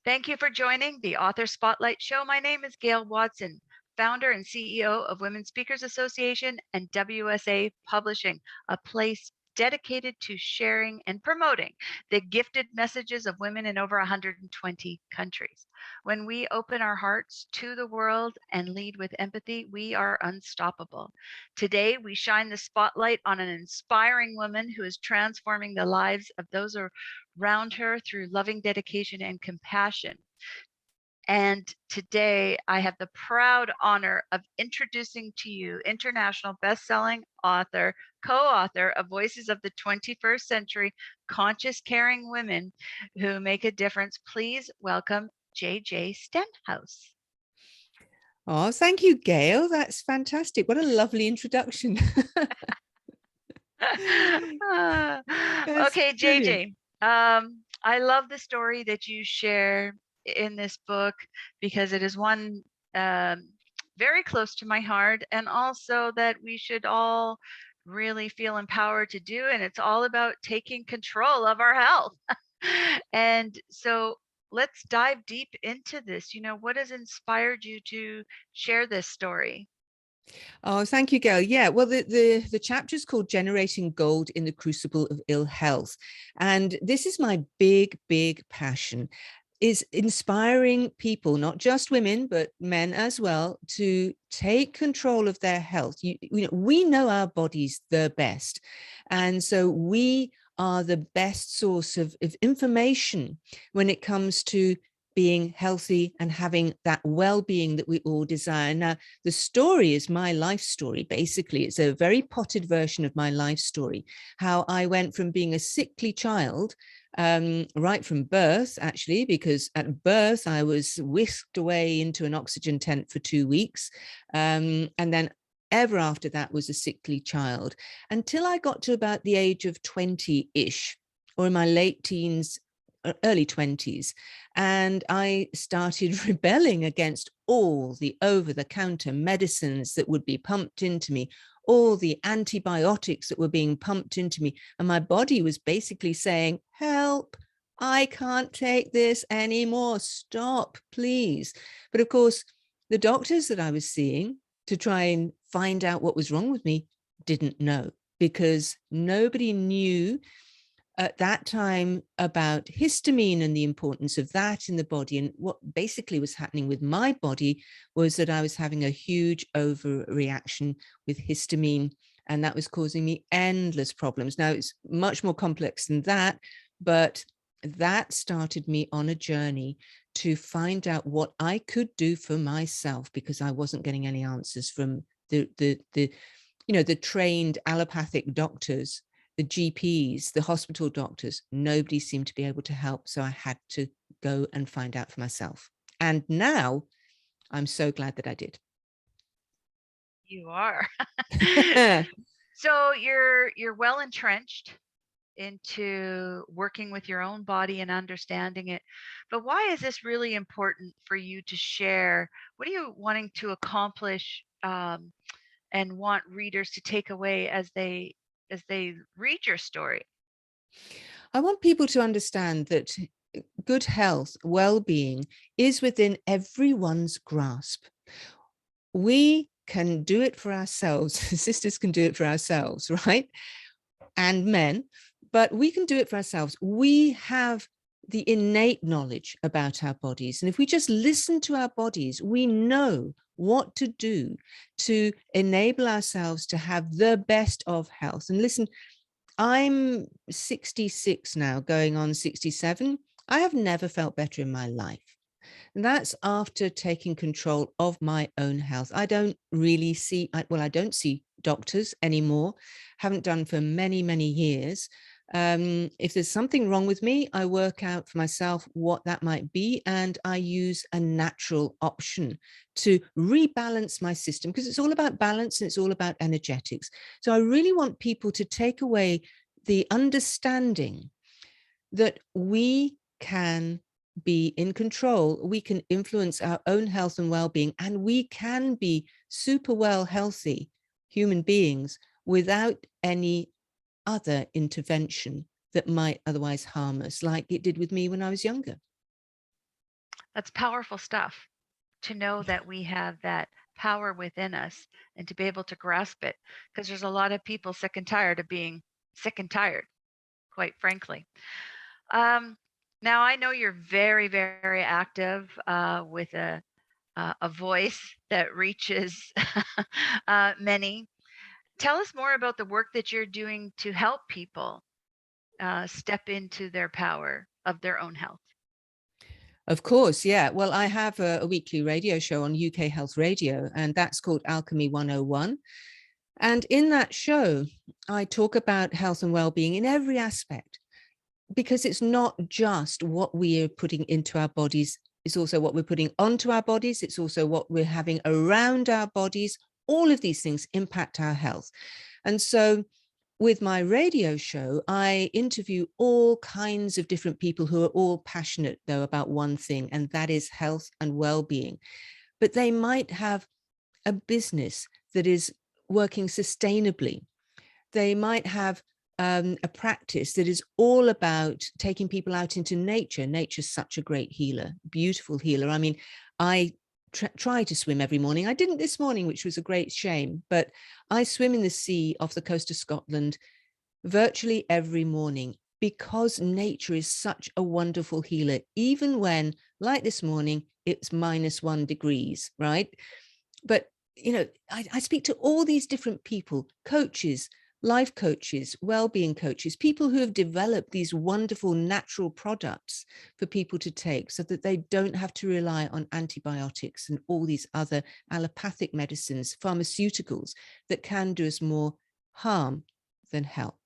Thank you for joining the Author Spotlight Show. My name is Gail Watson, founder and CEO of Women Speakers Association and WSA Publishing, a place dedicated to sharing and promoting the gifted messages of women in over 120 countries. When we open our hearts to the world and lead with empathy, we are unstoppable. Today, we shine the spotlight on an inspiring woman who is transforming the lives of those around her through loving dedication and compassion. And today I have the proud honor of introducing to you international best-selling author, co-author of Voices of the 21st Century, Conscious Caring Women Who Make a Difference. Please welcome JJ Stenhouse. Oh, thank you, Gail. That's fantastic. What a lovely introduction. That's Okay, brilliant. JJ. I love the story that you share in this book because it is one um, very close to my heart, and also that we should all really feel empowered to do. And it's all about taking control of our health. And so let's dive deep into this. What has inspired you to share this story? Oh, thank you, Gail. Yeah, well, the chapter is called Generating Gold in the Crucible of Ill Health. And this is my big passion, is inspiring people, not just women, but men as well, to take control of their health. We know our bodies the best. And so we are the best source of information when it comes to being healthy and having that well-being that we all desire. Now, the story is my life story. Basically, it's a very potted version of my life story, how I went from being a sickly child right from birth, actually, because at birth I was whisked away into an oxygen tent for 2 weeks. And then ever after that was a sickly child until I got to about the age of 20-ish, or in my late teens, early 20s. And I started rebelling against all the over-the-counter medicines that would be pumped into me, all the antibiotics that were being pumped into me. And my body was basically saying, help, I can't take this anymore. Stop, please. But of course, the doctors that I was seeing to try and find out what was wrong with me didn't know, because nobody knew at that time about histamine and the importance of that in the body. And what basically was happening with my body was that I was having a huge overreaction with histamine, and that was causing me endless problems. Now, it's much more complex than that, but that started me on a journey to find out what I could do for myself, because I wasn't getting any answers from the trained allopathic doctors, the GPs, the hospital doctors. Nobody seemed to be able to help. So I had to go and find out for myself. And now I'm so glad that I did. You are. So you're well entrenched into working with your own body and understanding it. But why is this really important for you to share? What are you wanting to accomplish, and want readers to take away as they read your story? I want people to understand that good health, well-being is within everyone's grasp. We can do it for ourselves. Sisters can do it for ourselves, right? And men, but we can do it for ourselves. We have the innate knowledge about our bodies. And if we just listen to our bodies, we know what to do to enable ourselves to have the best of health. And listen, I'm 66 now, going on 67. I have never felt better in my life. And that's after taking control of my own health. I don't really see, I don't see doctors anymore, haven't done for many years. If there's something wrong with me, I work out for myself what that might be, and I use a natural option to rebalance my system, because it's all about balance and it's all about energetics. So I really want people to take away the understanding that we can be in control, we can influence our own health and well-being, and we can be super well healthy human beings without any other intervention that might otherwise harm us, like it did with me when I was younger. That's powerful stuff, to know that we have that power within us and to be able to grasp it, because there's a lot of people sick and tired of being sick and tired, quite frankly. Um, Now I know you're very, very active with a voice that reaches many. Tell us more about the work that you're doing to help people step into their power of their own health. Of course, yeah. Well, I have a weekly radio show on UK Health Radio, and that's called Alchemy 101. And in that show, I talk about health and well-being in every aspect, because it's not just what we are putting into our bodies, it's also what we're putting onto our bodies, it's also what we're having around our bodies. All of these things impact our health. And so with my radio show, I interview all kinds of different people who are all passionate, though, about one thing, and that is health and well-being. But they might have a business that is working sustainably. They might have a practice that is all about taking people out into nature. Nature's such a great healer, beautiful healer. I mean, I try to swim every morning. I didn't this morning, which was a great shame, but I swim in the sea off the coast of Scotland virtually every morning, because nature is such a wonderful healer, even when, like this morning, it's -1 degrees, right? But, I speak to all these different people, coaches, life coaches, well-being coaches, people who have developed these wonderful natural products for people to take so that they don't have to rely on antibiotics and all these other allopathic medicines, pharmaceuticals that can do us more harm than help.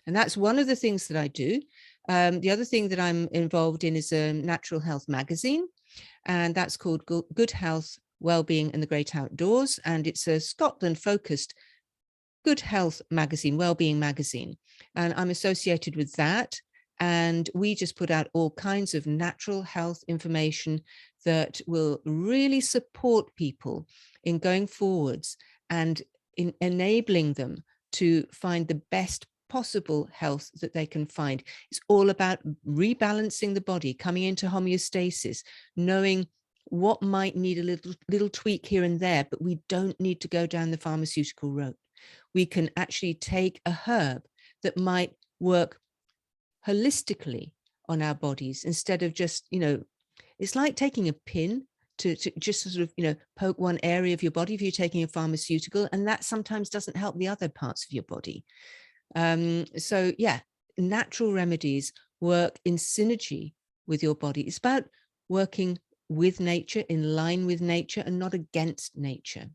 And that's one of the things that I do. The other thing that I'm involved in is a natural health magazine, and that's called Good Health, Wellbeing and the Great Outdoors. And it's a Scotland focused good health magazine, wellbeing magazine. And I'm associated with that. And we just put out all kinds of natural health information that will really support people in going forwards and in enabling them to find the best possible health that they can find. It's all about rebalancing the body, coming into homeostasis, knowing what might need a little tweak here and there, but we don't need to go down the pharmaceutical road. We can actually take a herb that might work holistically on our bodies, instead of just, it's like taking a pin to just sort of, poke one area of your body if you're taking a pharmaceutical, and that sometimes doesn't help the other parts of your body. So yeah, natural remedies work in synergy with your body. It's about working with nature, in line with nature, and not against nature.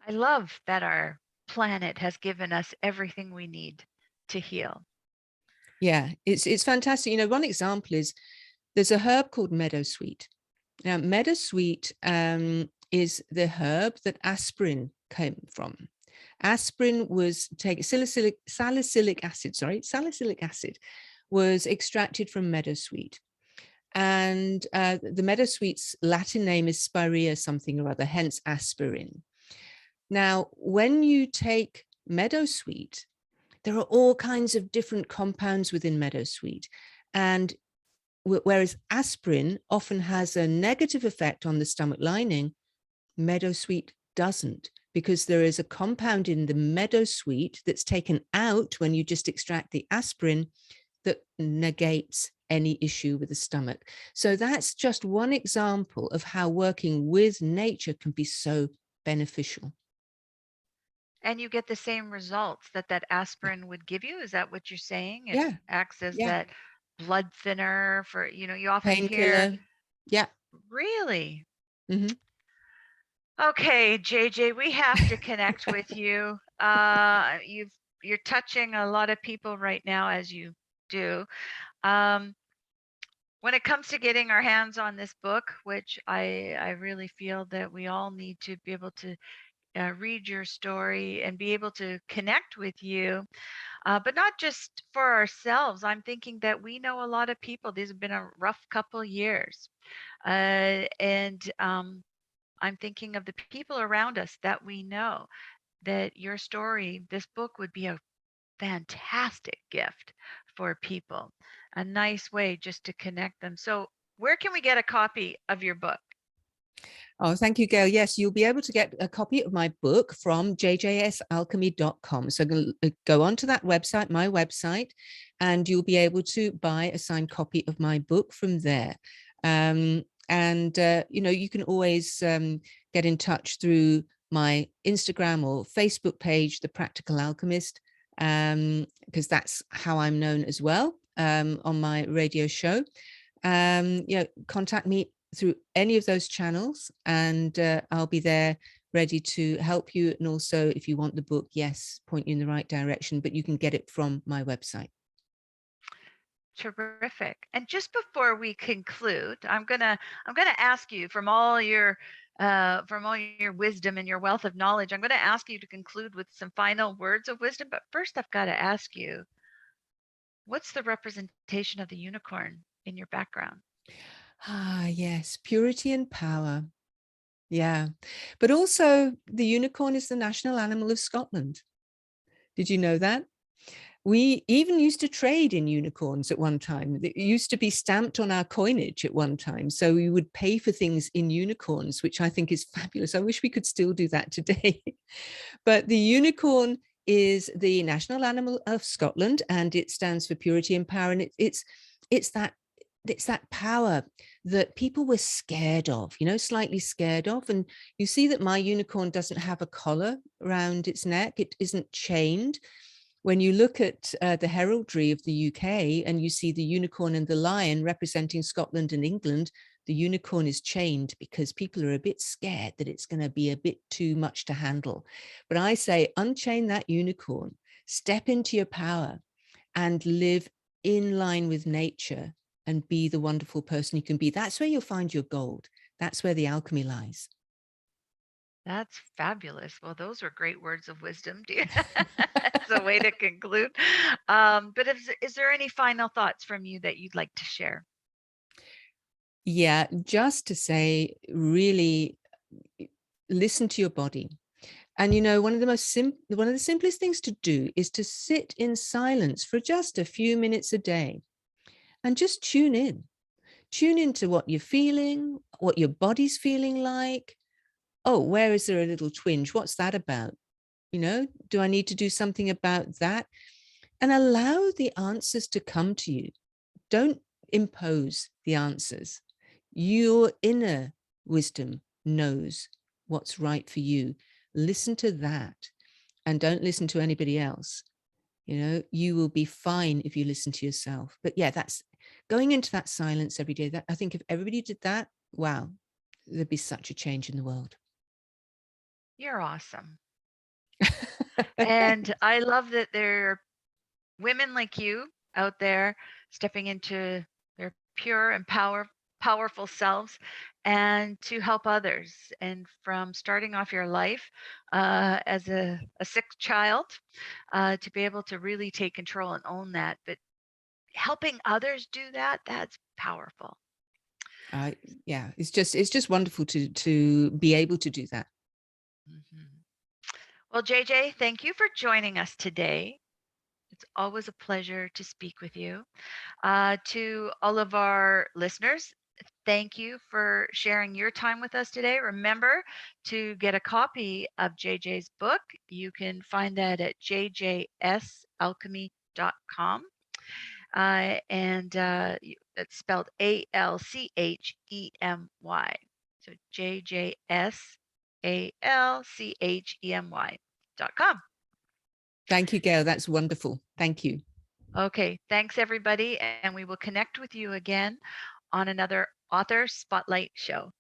I love that our planet has given us everything we need to heal. Yeah, it's fantastic. One example is there's a herb called meadowsweet. Now, meadowsweet is the herb that aspirin came from. Aspirin was taken, salicylic acid was extracted from meadowsweet. And the meadowsweet's Latin name is Spirea something or other, hence aspirin. Now, when you take meadowsweet, there are all kinds of different compounds within meadowsweet. And whereas aspirin often has a negative effect on the stomach lining, meadowsweet doesn't, because there is a compound in the meadowsweet that's taken out when you just extract the aspirin that negates any issue with the stomach. So that's just one example of how working with nature can be so beneficial. And you get the same results that that aspirin would give you. Is that what you're saying? It Yeah, acts as yeah. that blood thinner for, you often hear, Painkiller. Yeah. really? Mm-hmm. Okay, JJ, we have to connect with you. You're touching a lot of people right now, as you do. Um, when it comes to getting our hands on this book, which I really feel that we all need to be able to read your story and be able to connect with you, but not just for ourselves. I'm thinking that we know a lot of people. These have been a rough couple years, and I'm thinking of the people around us that we know, that your story, this book would be a fantastic gift for people. A nice way just to connect them. So, where can we get a copy of your book? Oh, thank you, Gail. Yes, you'll be able to get a copy of my book from jjsalchemy.com. So go onto that website, my website, and you'll be able to buy a signed copy of my book from there. You can always get in touch through my Instagram or Facebook page, The Practical Alchemist, because that's how I'm known as well on my radio show. Contact me through any of those channels, and I'll be there ready to help you. And also, if you want the book, yes, point you in the right direction, but you can get it from my website. Terrific. And just before we conclude, I'm gonna ask you from all your wisdom and your wealth of knowledge, I'm gonna ask you to conclude with some final words of wisdom. But first, I've got to ask you, what's the representation of the unicorn in your background? Ah, yes, purity and power. Yeah, but also the unicorn is the national animal of Scotland. Did you know that? We even used to trade in unicorns at one time. It used to be stamped on our coinage at one time. So we would pay for things in unicorns, which I think is fabulous. I wish we could still do that today. But the unicorn is the national animal of Scotland, and it stands for purity and power. And it's that power that people were scared of, slightly scared of. And you see that my unicorn doesn't have a collar around its neck. It isn't chained. When you look at the heraldry of the UK and you see the unicorn and the lion representing Scotland and England, the unicorn is chained because people are a bit scared that it's going to be a bit too much to handle. But I say, unchain that unicorn, step into your power and live in line with nature and be the wonderful person you can be. That's where you'll find your gold. That's where the alchemy lies. That's fabulous. Well, those were great words of wisdom. As a way to conclude. But is there any final thoughts from you that you'd like to share? Yeah, just to say, really listen to your body. And one of the simplest things to do is to sit in silence for just a few minutes a day and just tune in. Tune into what you're feeling, what your body's feeling like. Oh, where is there a little twinge? What's that about? Do I need to do something about that? And allow the answers to come to you. Don't impose the answers. Your inner wisdom knows what's right for you. Listen to that and don't listen to anybody else. You will be fine if you listen to yourself. But yeah, that's going into that silence every day. That I think if everybody did that, wow, there'd be such a change in the world. You're awesome. And I love that there are women like you out there stepping into their pure and powerful selves and to help others. And from starting off your life as a sick child to be able to really take control and own that, but helping others do that, that's powerful. Yeah, it's just wonderful to be able to do that. Mm-hmm. Well, JJ, thank you for joining us today. It's always a pleasure to speak with you. To all of our listeners, thank you for sharing your time with us today. Remember to get a copy of JJ's book. You can find that at jjsalchemy.com. It's spelled ALCHEMY. So JJSALCHEMY.com. Thank you, Gail. That's wonderful. Thank you. Okay, thanks everybody, and we will connect with you again on another Author Spotlight show.